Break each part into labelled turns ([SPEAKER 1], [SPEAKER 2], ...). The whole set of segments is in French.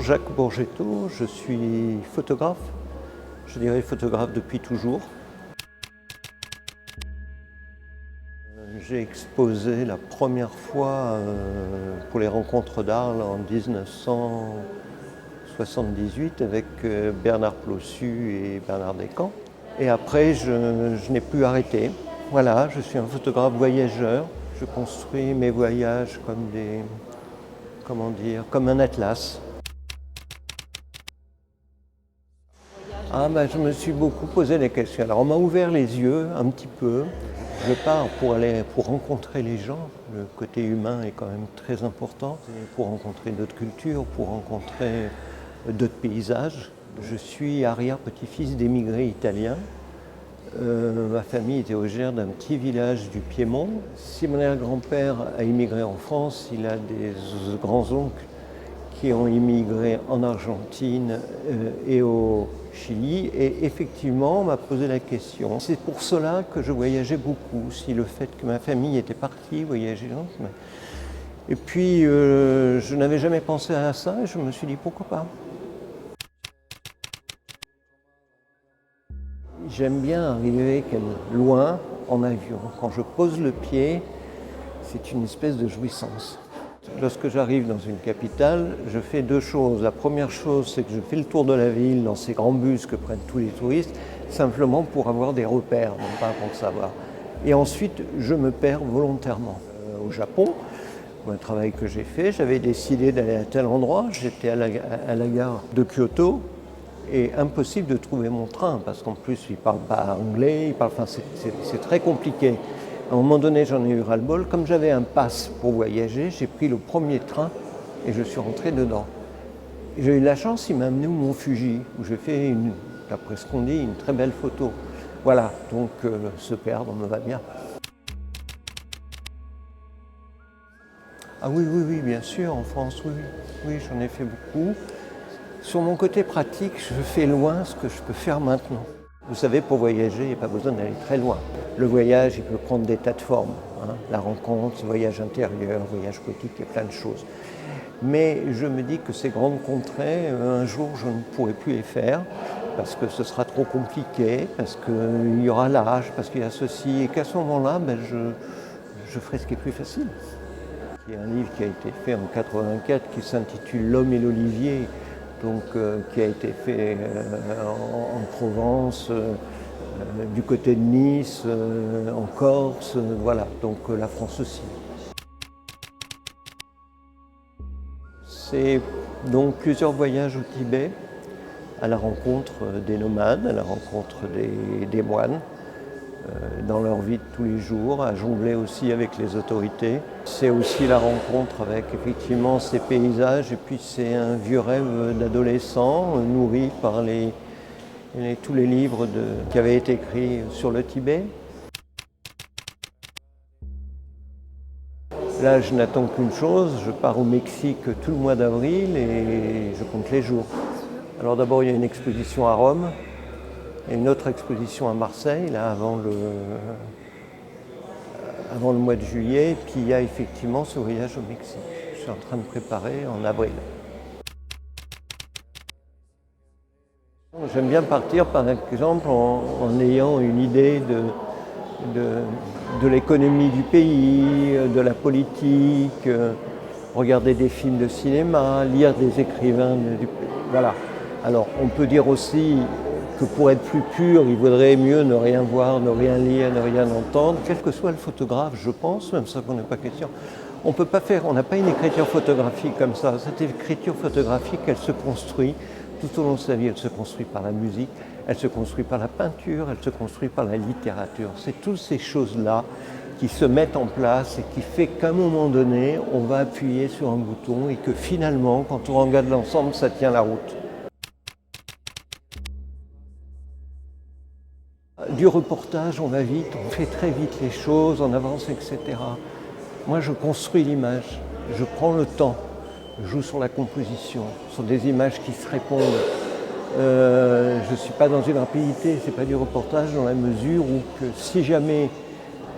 [SPEAKER 1] Jacques Bourgetto, je suis photographe, je dirais photographe depuis toujours. J'ai exposé la première fois pour les rencontres d'Arles en 1978 avec Bernard Plossu et Bernard Descamps. Et après, je n'ai plus arrêté. Voilà, je suis un photographe voyageur. Je construis mes voyages comme comme un atlas. Je me suis beaucoup posé des questions. Alors on m'a ouvert les yeux un petit peu. Je pars pour rencontrer les gens. Le côté humain est quand même très important. Pour rencontrer d'autres cultures, pour rencontrer d'autres paysages. Je suis arrière-petit-fils d'émigrés italiens. Ma famille était originaire d'un petit village du Piémont. Si mon arrière-grand-père a immigré en France, il a des grands-oncles qui ont immigré en Argentine et au Chili. Et effectivement, on m'a posé la question. C'est pour cela que je voyageais beaucoup, si le fait que ma famille était partie voyager. Et puis, je n'avais jamais pensé à ça et je me suis dit pourquoi pas. J'aime bien arriver loin en avion. Quand je pose le pied, c'est une espèce de jouissance. Lorsque j'arrive dans une capitale, je fais deux choses. La première chose, c'est que je fais le tour de la ville dans ces grands bus que prennent tous les touristes, simplement pour avoir des repères, non pas pour savoir. Et ensuite, je me perds volontairement. Au Japon, un travail que j'ai fait, j'avais décidé d'aller à tel endroit. J'étais à la gare de Kyoto. Et impossible de trouver mon train, parce qu'en plus, il ne parle pas anglais, c'est très compliqué. À un moment donné, j'en ai eu ras-le-bol. Comme j'avais un pass pour voyager, j'ai pris le premier train et je suis rentré dedans. J'ai eu de la chance, il m'a amené au Mont Fuji, où j'ai fait, d'après ce qu'on dit, une très belle photo. Voilà, donc se perdre me va bien. Ah oui, bien sûr, en France, oui, j'en ai fait beaucoup. Sur mon côté pratique, je fais loin ce que je peux faire maintenant. Vous savez, pour voyager, il n'y a pas besoin d'aller très loin. Le voyage, il peut prendre des tas de formes. La rencontre, voyage intérieur, voyage politique, il y a plein de choses. Mais je me dis que ces grandes contrées, un jour, je ne pourrai plus les faire parce que ce sera trop compliqué, parce qu'il y aura l'âge, parce qu'il y a ceci, et qu'à ce moment-là, je ferai ce qui est plus facile. Il y a un livre qui a été fait en 1984 qui s'intitule « L'homme et l'olivier ». Qui a été fait en Provence, du côté de Nice, en Corse, voilà, donc la France aussi. C'est donc plusieurs voyages au Tibet, à la rencontre des nomades, à la rencontre des moines, dans leur vie de tous les jours, à jongler aussi avec les autorités. C'est aussi la rencontre avec effectivement ces paysages et puis c'est un vieux rêve d'adolescent nourri par tous les livres qui avaient été écrits sur le Tibet. Là, je n'attends qu'une chose, je pars au Mexique tout le mois d'avril et je compte les jours. Alors d'abord, il y a une exposition à Rome, et une autre exposition à Marseille, là, avant le mois de juillet, puis il y a effectivement ce voyage au Mexique. Je suis en train de préparer en avril. J'aime bien partir, par exemple, en ayant une idée de l'économie du pays, de la politique, regarder des films de cinéma, lire des écrivains du pays. Voilà. Alors, on peut dire aussi que pour être plus pur, il vaudrait mieux ne rien voir, ne rien lire, ne rien entendre. Quel que soit le photographe, je pense, même ça qu'on n'est pas question, on n'a pas une écriture photographique comme ça. Cette écriture photographique, elle se construit tout au long de sa vie. Elle se construit par la musique, elle se construit par la peinture, elle se construit par la littérature. C'est toutes ces choses-là qui se mettent en place et qui fait qu'à un moment donné, on va appuyer sur un bouton et que finalement, quand on regarde l'ensemble, ça tient la route. Du reportage, on va vite, on fait très vite les choses, on avance, etc. Moi, je construis l'image, je prends le temps, je joue sur la composition, sur des images qui se répondent. Je ne suis pas dans une rapidité, ce n'est pas du reportage dans la mesure où que si jamais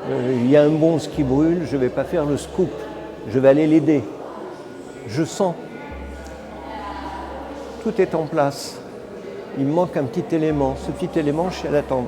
[SPEAKER 1] il y a un bonze qui brûle, je ne vais pas faire le scoop, je vais aller l'aider. Je sens. Tout est en place. Il me manque un petit élément. Ce petit élément, je suis à l'attendre.